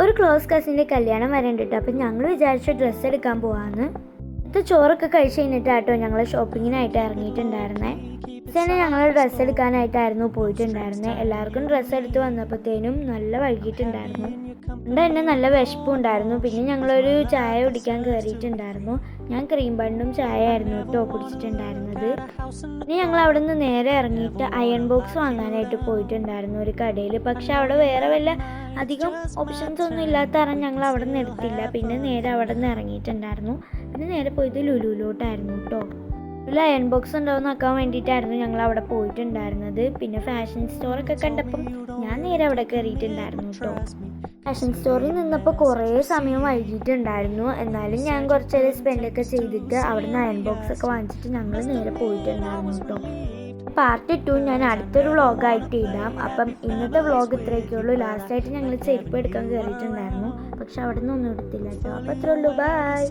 ഒരു ക്ലോസ് കസിൻ്റെ കല്യാണം വരേണ്ടിട്ട് അപ്പം ഞങ്ങൾ വിചാരിച്ചു ഡ്രസ്സ് എടുക്കാൻ പോവാന്ന്. ഇത് ചോറൊക്കെ കഴിച്ച് കഴിഞ്ഞിട്ടാട്ടോ ഞങ്ങൾ ഷോപ്പിങ്ങിനായിട്ട് ഇറങ്ങിയിട്ടുണ്ടായിരുന്നേ. തന്നെ ഞങ്ങൾ ഡ്രസ്സ് എടുക്കാനായിട്ടായിരുന്നു പോയിട്ടുണ്ടായിരുന്നത്. എല്ലാവർക്കും ഡ്രസ്സ് എടുത്ത് വന്നപ്പോഴത്തേനും നല്ല വൈകിട്ടുണ്ടായിരുന്നു. അതുകൊണ്ട് തന്നെ നല്ല വിശപ്പും ഉണ്ടായിരുന്നു. പിന്നെ ഞങ്ങളൊരു ചായ കുടിക്കാൻ കയറിയിട്ടുണ്ടായിരുന്നു. ഞാൻ ക്രീം ബണ്ണും ചായ ആയിരുന്നു കേട്ടോ കുടിച്ചിട്ടുണ്ടായിരുന്നത്. പിന്നെ ഞങ്ങൾ അവിടെ നിന്ന് നേരെ ഇറങ്ങിയിട്ട് അയൺ ബോക്സ് വാങ്ങാനായിട്ട് പോയിട്ടുണ്ടായിരുന്നു ഒരു കടയിൽ. പക്ഷെ അവിടെ വേറെ വല്ല അധികം ഓപ്ഷൻസ് ഒന്നും ഇല്ലാത്ത കാരണം ഞങ്ങൾ അവിടെ നിന്ന് എടുത്തില്ല. പിന്നെ നേരെ അവിടെ നിന്ന് ഇറങ്ങിയിട്ടുണ്ടായിരുന്നു. പിന്നെ നേരെ പോയത് ലുലുവിലോട്ടായിരുന്നു കേട്ടോ. ഒരു അയൺ ബോക്സ് ഉണ്ടോയെന്ന് നോക്കാൻ വേണ്ടിയിട്ടായിരുന്നു ഞങ്ങൾ അവിടെ പോയിട്ടുണ്ടായിരുന്നത്. പിന്നെ ഫാഷൻ സ്റ്റോറൊക്കെ കണ്ടപ്പം ഞാൻ നേരെ അവിടെ കയറിയിട്ടുണ്ടായിരുന്നു കേട്ടോ. ഫാഷൻ സ്റ്റോറിൽ നിന്നപ്പോൾ കുറേ സമയം വൈകിട്ടുണ്ടായിരുന്നു. എന്നാലും ഞാൻ കുറച്ച് നേരം സ്പെൻഡൊക്കെ ചെയ്തിട്ട് അവിടെ നിന്ന് അയൺ ബോക്സ് ഒക്കെ വാങ്ങിച്ചിട്ട് ഞങ്ങൾ നേരെ പോയിട്ടുണ്ടായിരുന്നു കേട്ടോ. പാർട്ട് 2 ഞാൻ അടുത്തൊരു വ്ളോഗായിട്ട് ഇടാം. അപ്പം ഇന്നത്തെ വ്ളോഗ് ഇത്രയൊക്കെ ഉള്ളൂ. ലാസ്റ്റായിട്ട് ഞങ്ങൾ ചെരുപ്പ് എടുക്കാൻ കയറിയിട്ടുണ്ടായിരുന്നു. പക്ഷെ അവിടെ നിന്ന് ഒന്നും എടുത്തില്ല കേട്ടോ. അപ്പോൾ അത്രേ ഉള്ളൂ. ബൈ.